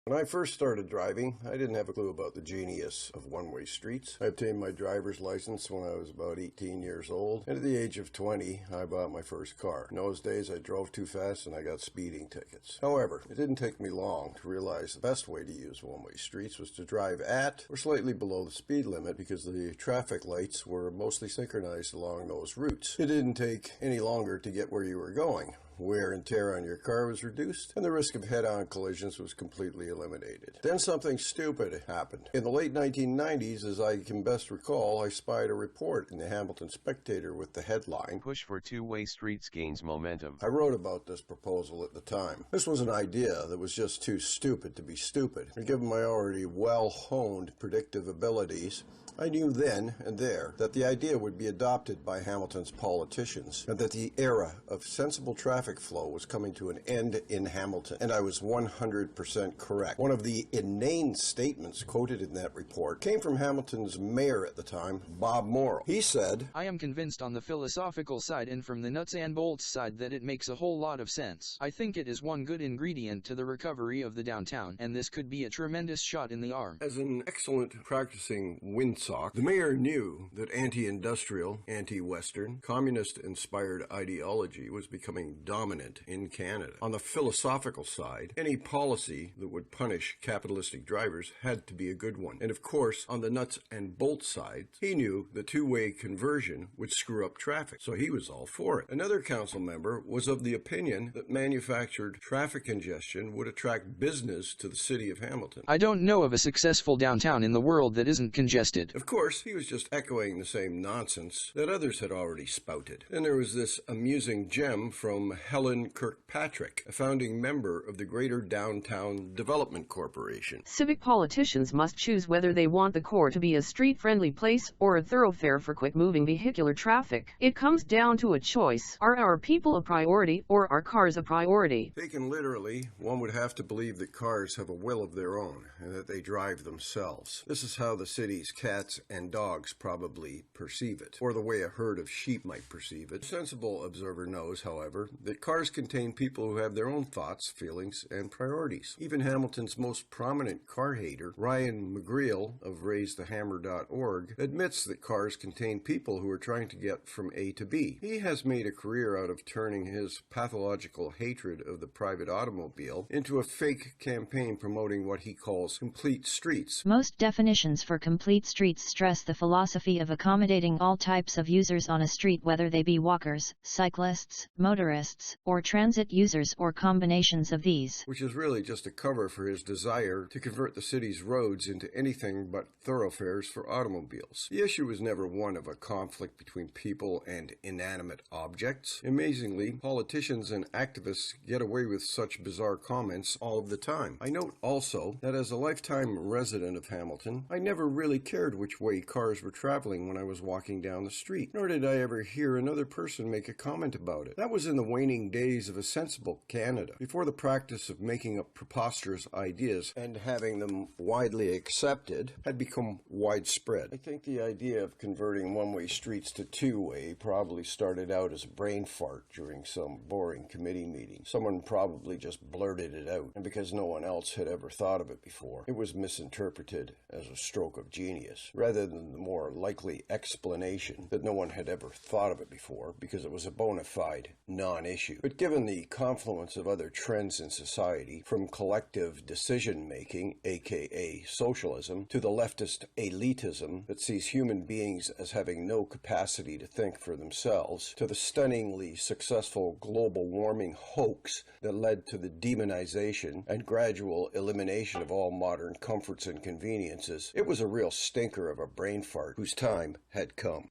When I first started driving, I didn't have a clue about the genius of one-way streets. I obtained my driver's license when I was about 18 years old, and at the age of 20, I bought my first car. In those days, I drove too fast and I got speeding tickets. However, it didn't take me long to realize the best way to use one-way streets was to drive at or slightly below the speed limit because the traffic lights were mostly synchronized along those routes. It didn't take any longer to get where you were going. Wear and tear on your car was reduced, and the risk of head-on collisions was completely eliminated. Then something stupid happened. In the late 1990s, as I can best recall, I spied a report in the Hamilton Spectator with the headline, "Push for two-way streets gains momentum." I wrote about this proposal at the time. This was an idea that was just too stupid to be stupid, and given my already well-honed predictive abilities, I knew then and there that the idea would be adopted by Hamilton's politicians and that the era of sensible traffic flow was coming to an end in Hamilton, and I was 100% correct. One of the inane statements quoted in that report came from Hamilton's mayor at the time, Bob Morrow. He said, "I am convinced on the philosophical side and from the nuts and bolts side that it makes a whole lot of sense. I think it is one good ingredient to the recovery of the downtown, and this could be a tremendous shot in the arm." As an excellent practicing windsock, the mayor knew that anti-industrial, anti-Western, communist-inspired ideology was becoming dominant in Canada. On the philosophical side, any policy that would punish capitalistic drivers had to be a good one. And of course, on the nuts and bolts side, he knew the two-way conversion would screw up traffic, so he was all for it. Another council member was of the opinion that manufactured traffic congestion would attract business to the city of Hamilton. "I don't know of a successful downtown in the world that isn't congested." Of course, he was just echoing the same nonsense that others had already spouted. Then there was this amusing gem from Helen Kirkpatrick, a founding member of the Greater Downtown Development Corporation. "Civic politicians must choose whether they want the core to be a street-friendly place or a thoroughfare for quick-moving vehicular traffic. It comes down to a choice. Are our people a priority or are cars a priority?" Taken literally, one would have to believe that cars have a will of their own and that they drive themselves. This is how the city's cats and dogs probably perceive it, or the way a herd of sheep might perceive it. A sensible observer knows, however, that cars contain people who have their own thoughts, feelings, and priorities. Even Hamilton's most prominent car hater, Ryan McGreal of RaiseTheHammer.org, admits that cars contain people who are trying to get from A to B. He has made a career out of turning his pathological hatred of the private automobile into a fake campaign promoting what he calls complete streets. Most definitions for complete streets stress the philosophy of accommodating all types of users on a street, whether they be walkers, cyclists, motorists, or transit users or combinations of these. Which is really just a cover for his desire to convert the city's roads into anything but thoroughfares for automobiles. The issue was never one of a conflict between people and inanimate objects. Amazingly, politicians and activists get away with such bizarre comments all of the time. I note also that as a lifetime resident of Hamilton, I never really cared which way cars were traveling when I was walking down the street, nor did I ever hear another person make a comment about it. That was in the waning days of a sensible Canada, before the practice of making up preposterous ideas and having them widely accepted had become widespread. I think the idea of converting one-way streets to two-way probably started out as a brain fart during some boring committee meeting. Someone probably just blurted it out, and because no one else had ever thought of it before, it was misinterpreted as a stroke of genius, rather than the more likely explanation that no one had ever thought of it before because it was a bona fide non-issue. But given the confluence of other trends in society, from collective decision-making, aka socialism, to the leftist elitism that sees human beings as having no capacity to think for themselves, to the stunningly successful global warming hoax that led to the demonization and gradual elimination of all modern comforts and conveniences, it was a real stinker of a brain fart whose time had come.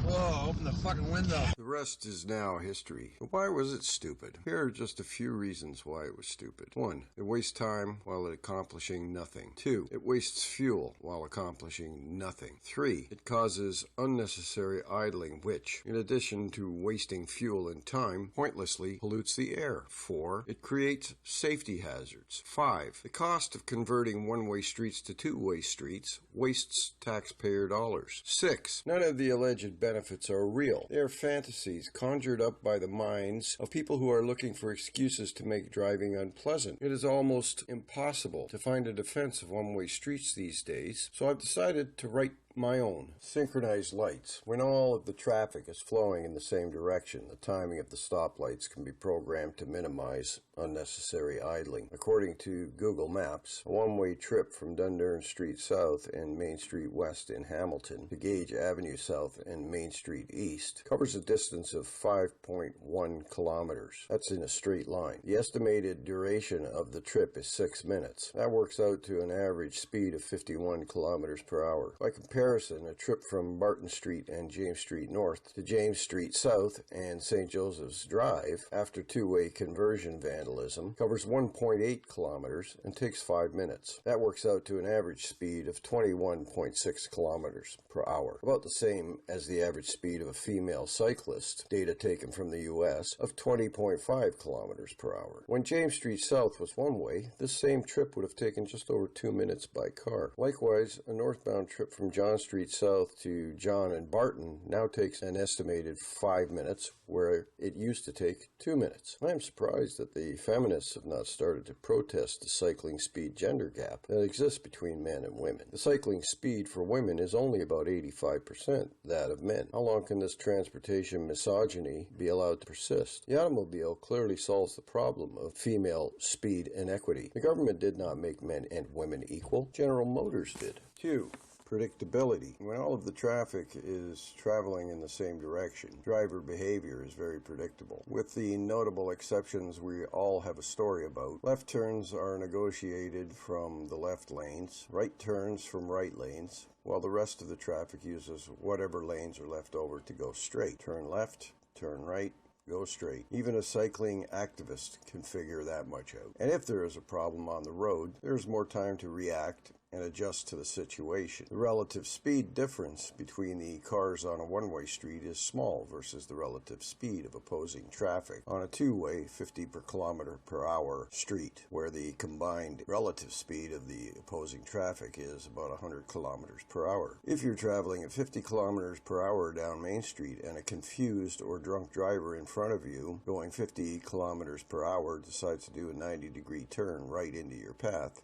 Whoa, open the fucking window. The rest is now history. But why was it stupid? Here are just a few reasons why it was stupid. 1. It wastes time while accomplishing nothing. 2. It wastes fuel while accomplishing nothing. 3. It causes unnecessary idling, which, in addition to wasting fuel and time, pointlessly pollutes the air. 4. It creates safety hazards. 5. The cost of converting one-way streets to two-way streets wastes taxpayer dollars. 6. None of the alleged benefits are real. They are fantasies fantasies conjured up by the minds of people who are looking for excuses to make driving unpleasant. It is almost impossible to find a defense of one-way streets these days, so I've decided to write my own. Synchronized lights. When all of the traffic is flowing in the same direction, the timing of the stoplights can be programmed to minimize unnecessary idling. According to Google Maps, a one-way trip from Dundurn Street South and Main Street West in Hamilton to Gage Avenue South and Main Street East covers a distance of 5.1 kilometers. That's in a straight line. The estimated duration of the trip is 6 minutes. That works out to an average speed of 51 kilometers per hour. By comparison, a trip from Barton Street and James Street North to James Street South and St. Joseph's Drive after two-way conversion vandalism covers 1.8 kilometers and takes 5 minutes. That works out to an average speed of 21.6 kilometers per hour, about the same as the average speed of a female cyclist, data taken from the U.S., of 20.5 kilometers per hour. When James Street South was one-way, this same trip would have taken just over 2 minutes by car. Likewise, a northbound trip from John Street South to John and Barton now takes an estimated 5 minutes, where it used to take 2 minutes. I am surprised that the feminists have not started to protest the cycling speed gender gap that exists between men and women. The cycling speed for women is only about 85% that of men. How long can this transportation misogyny be allowed to persist? The automobile clearly solves the problem of female speed inequity. The government did not make men and women equal. General Motors did. 2. Predictability. When all of the traffic is traveling in the same direction, driver behavior is very predictable. With the notable exceptions we all have a story about, left turns are negotiated from the left lanes, right turns from right lanes, while the rest of the traffic uses whatever lanes are left over to go straight. Turn left, turn right, go straight. Even a cycling activist can figure that much out. And if there is a problem on the road, there is more time to react and adjust to the situation. The relative speed difference between the cars on a one-way street is small versus the relative speed of opposing traffic on a two-way 50 per kilometer per hour street, where the combined relative speed of the opposing traffic is about 100 kilometers per hour. If you're traveling at 50 kilometers per hour down Main Street and a confused or drunk driver in front of you going 50 kilometers per hour decides to do a 90-degree turn right into your path,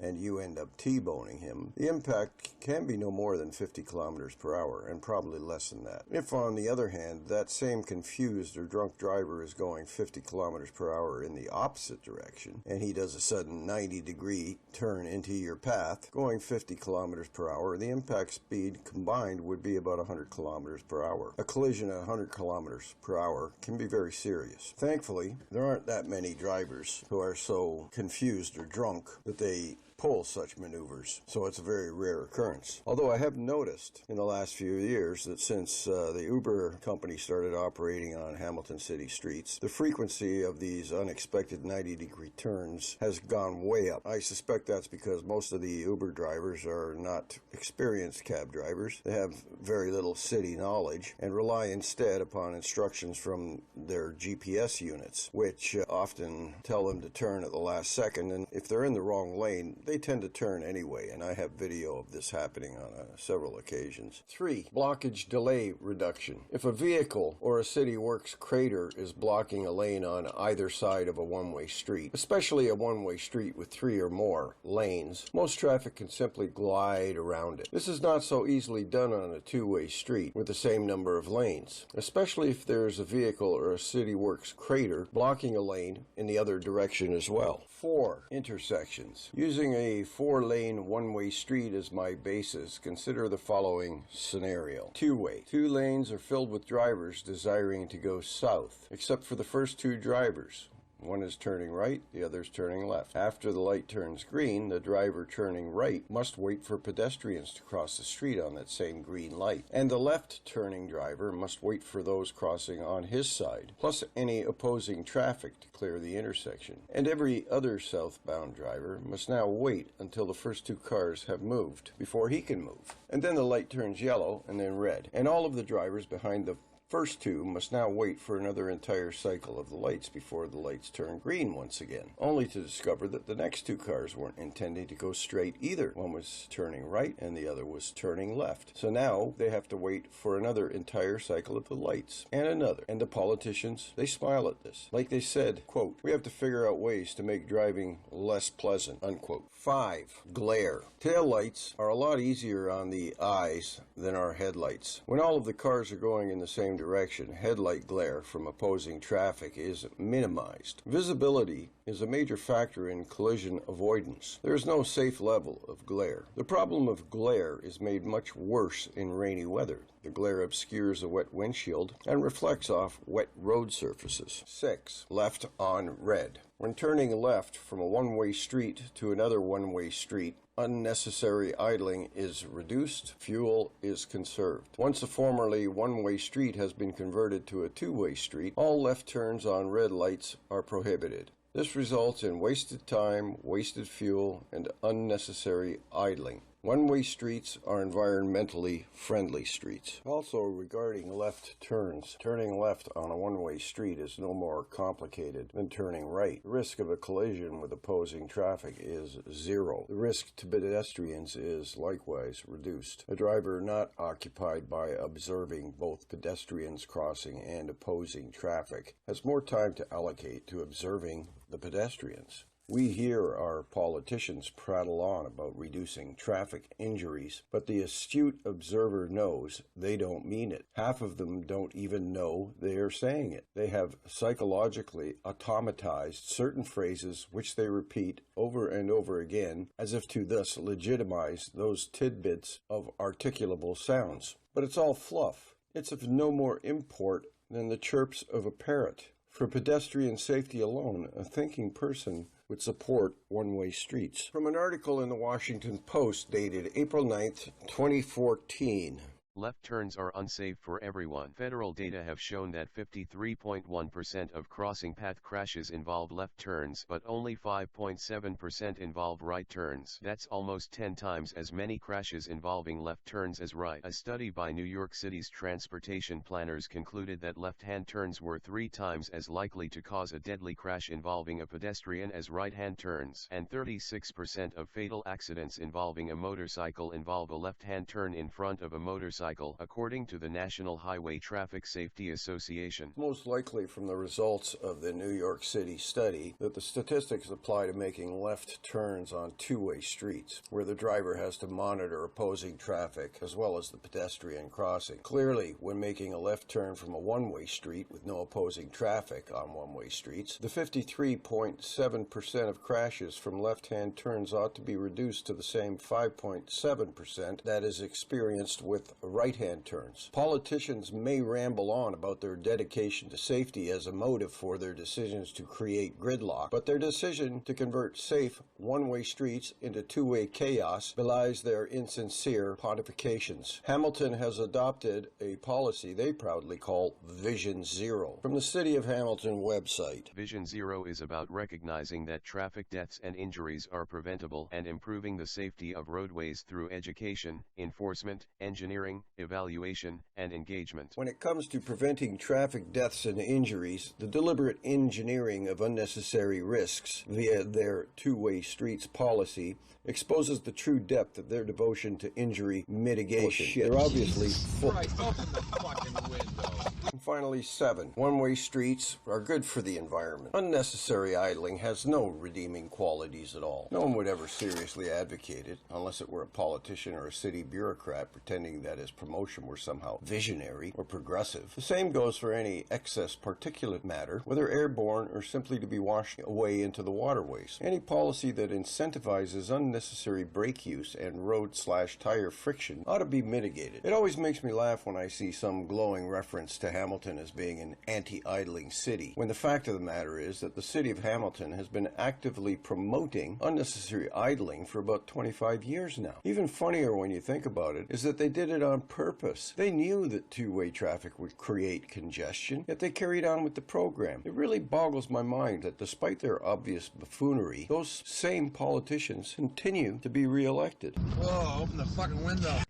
and you end up T-boning him, the impact can be no more than 50 kilometers per hour, and probably less than that. If, on the other hand, that same confused or drunk driver is going 50 kilometers per hour in the opposite direction, and he does a sudden 90-degree turn into your path, going 50 kilometers per hour, the impact speed combined would be about 100 kilometers per hour. A collision at 100 kilometers per hour can be very serious. Thankfully, there aren't that many drivers who are so confused or drunk that they pull such maneuvers, so it's a very rare occurrence. Although I have noticed in the last few years that since the Uber company started operating on Hamilton city streets, the frequency of these unexpected 90-degree turns has gone way up. I suspect that's because most of the Uber drivers are not experienced cab drivers. They have very little city knowledge and rely instead upon instructions from their GPS units, which often tell them to turn at the last second, and if they're in the wrong lane, they tend to turn anyway, and I have video of this happening on several occasions. 3. Blockage delay reduction. If a vehicle or a city works crater is blocking a lane on either side of a one-way street, especially a one-way street with 3 or more lanes, most traffic can simply glide around it. This is not so easily done on a two-way street with the same number of lanes, especially if there is a vehicle or a city works crater blocking a lane in the other direction as well. 4. Intersections. Using a 4-lane one-way street as my basis, consider the following scenario. Two-way. 2 lanes are filled with drivers desiring to go south, except for the first 2 drivers. One is turning right, the other is turning left. After the light turns green, the driver turning right must wait for pedestrians to cross the street on that same green light. And the left turning driver must wait for those crossing on his side, plus any opposing traffic to clear the intersection. And every other southbound driver must now wait until the first 2 cars have moved before he can move. And then the light turns yellow and then red. And all of the drivers behind the First two must now wait for another entire cycle of the lights before the lights turn green once again, only to discover that the next two cars weren't intending to go straight either. One was turning right and the other was turning left. So now they have to wait for another entire cycle of the lights, and another. And the politicians, they smile at this. Like they said, quote, "We have to figure out ways to make driving less pleasant," unquote. 5. Glare. Tail lights are a lot easier on the eyes than our headlights. When all of the cars are going in the same direction, headlight glare from opposing traffic is minimized. Visibility is a major factor in collision avoidance. There is no safe level of glare. The problem of glare is made much worse in rainy weather. The glare obscures a wet windshield and reflects off wet road surfaces. 6. Left on red. When turning left from a one-way street to another one-way street, unnecessary idling is reduced, fuel is conserved. Once a formerly one-way street has been converted to a two-way street, all left turns on red lights are prohibited. This results in wasted time, wasted fuel, and unnecessary idling. One-way streets are environmentally friendly streets. Also, regarding left turns, turning left on a one-way street is no more complicated than turning right. The risk of a collision with opposing traffic is zero. The risk to pedestrians is likewise reduced. A driver not occupied by observing both pedestrians crossing and opposing traffic has more time to allocate to observing the pedestrians. We hear our politicians prattle on about reducing traffic injuries, but the astute observer knows they don't mean it. Half of them don't even know they are saying it. They have psychologically automatized certain phrases which they repeat over and over again as if to thus legitimize those tidbits of articulable sounds. But it's all fluff. It's of no more import than the chirps of a parrot. For pedestrian safety alone, a thinking person would support one-way streets. From an article in the Washington Post dated April 9th, 2014. Left turns are unsafe for everyone. Federal data have shown that 53.1% of crossing path crashes involve left turns, but only 5.7% involve right turns. That's almost 10 times as many crashes involving left turns as right. A study by New York City's transportation planners concluded that left-hand turns were 3 times as likely to cause a deadly crash involving a pedestrian as right-hand turns, and 36% of fatal accidents involving a motorcycle involve a left-hand turn in front of a motorcycle, according to the National Highway Traffic Safety Association. Most likely from the results of the New York City study that the statistics apply to making left turns on two-way streets, where the driver has to monitor opposing traffic as well as the pedestrian crossing. Clearly, when making a left turn from a one-way street with no opposing traffic on one-way streets, the 53.7% of crashes from left-hand turns ought to be reduced to the same 5.7% that is experienced with right-hand turns. Politicians may ramble on about their dedication to safety as a motive for their decisions to create gridlock, but their decision to convert safe one-way streets into two-way chaos belies their insincere pontifications. Hamilton has adopted a policy they proudly call Vision Zero. From the City of Hamilton website. Vision Zero is about recognizing that traffic deaths and injuries are preventable and improving the safety of roadways through education, enforcement, engineering, evaluation, and engagement. When it comes to preventing traffic deaths and injuries, the deliberate engineering of unnecessary risks via their two-way streets policy exposes the true depth of their devotion to injury mitigation. They're obviously full. And finally, 7. One-way streets are good for the environment. Unnecessary idling has no redeeming qualities at all. No one would ever seriously advocate it unless it were a politician or a city bureaucrat pretending that his promotion were somehow visionary or progressive. The same goes for any excess particulate matter, whether airborne or simply to be washed away into the waterways. Any policy that incentivizes unnecessary brake use and road/tire friction ought to be mitigated. It always makes me laugh when I see some glowing reference to Hamilton as being an anti-idling city, when the fact of the matter is that the city of Hamilton has been actively promoting unnecessary idling for about 25 years now. Even funnier when you think about it is that they did it on purpose. They knew that two-way traffic would create congestion, yet they carried on with the program. It really boggles my mind that despite their obvious buffoonery, those same politicians continue to be re-elected. Whoa, open the fucking window.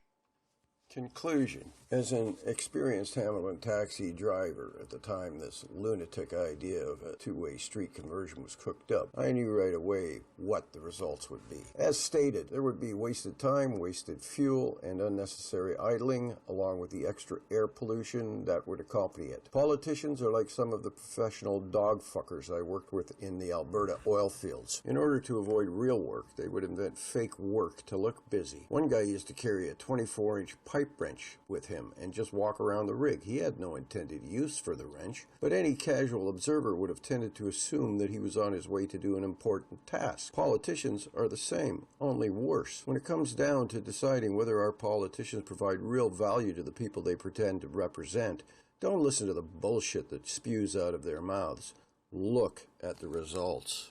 Conclusion. As an experienced Hamilton taxi driver at the time this lunatic idea of a two-way street conversion was cooked up, I knew right away what the results would be. As stated, there would be wasted time, wasted fuel, and unnecessary idling, along with the extra air pollution that would accompany it. Politicians are like some of the professional dog fuckers I worked with in the Alberta oil fields. In order to avoid real work, they would invent fake work to look busy. One guy used to carry a 24-inch pipe wrench with him and just walk around the rig. He had no intended use for the wrench, but any casual observer would have tended to assume that he was on his way to do an important task. Politicians are the same, only worse. When it comes down to deciding whether our politicians provide real value to the people they pretend to represent, don't listen to the bullshit that spews out of their mouths. Look at the results.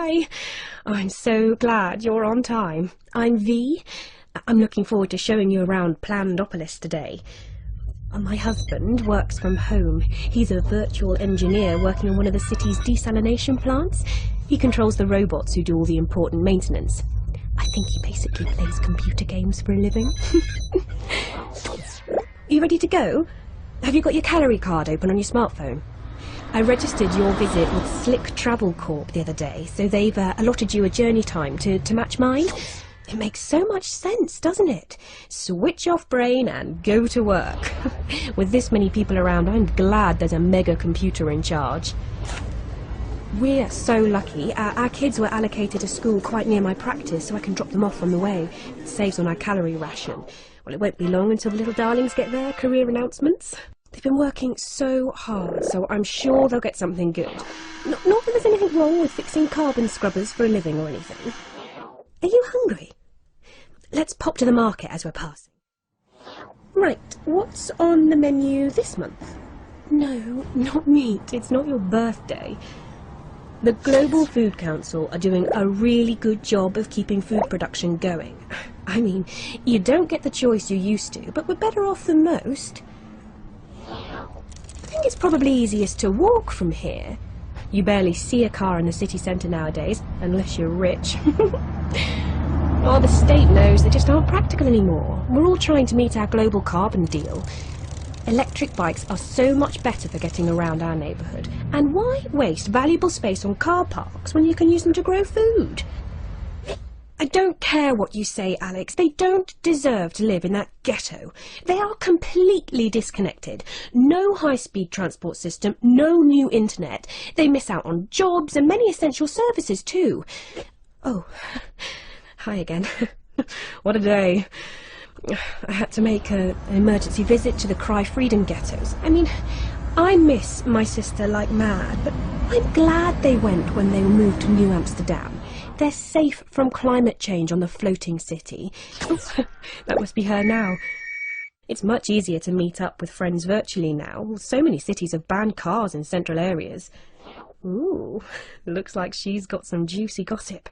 Hi. Oh, I'm so glad you're on time. I'm V. I'm looking forward to showing you around Plandopolis today. My husband works from home. He's a virtual engineer working on one of the city's desalination plants. He controls the robots who do all the important maintenance. I think he basically plays computer games for a living. You ready to go? Have you got your calorie card open on your smartphone? I registered your visit with Slick Travel Corp the other day, so they've allotted you a journey time to match mine. It makes so much sense, doesn't it? Switch off brain and go to work. With this many people around, I'm glad there's a mega computer in charge. We're so lucky. Our kids were allocated a school quite near my practice, so I can drop them off on the way. It saves on our calorie ration. Well, it won't be long until the little darlings get their career announcements. They've been working so hard, so I'm sure they'll get something good. Not that there's anything wrong with fixing carbon scrubbers for a living or anything. Are you hungry? Let's pop to the market as we're passing. Right, what's on the menu this month? No, not meat. It's not your birthday. The Global Food Council are doing a really good job of keeping food production going. I mean, you don't get the choice you used to, but we're better off than most. I think it's probably easiest to walk from here. You barely see a car in the city centre nowadays, unless you're rich. Well, the state knows they just aren't practical anymore. We're all trying to meet our global carbon deal. Electric bikes are so much better for getting around our neighbourhood. And why waste valuable space on car parks when you can use them to grow food? I don't care what you say, Alex. They don't deserve to live in that ghetto. They are completely disconnected. No high-speed transport system, no new internet. They miss out on jobs and many essential services too. Oh, hi again. What a day. I had to make an emergency visit to the Cry Freedom ghettos. I mean, I miss my sister like mad, but I'm glad they went when they were moved to New Amsterdam. They're safe from climate change on the floating city. That must be her now. It's much easier to meet up with friends virtually now. So many cities have banned cars in central areas. Ooh, looks like she's got some juicy gossip.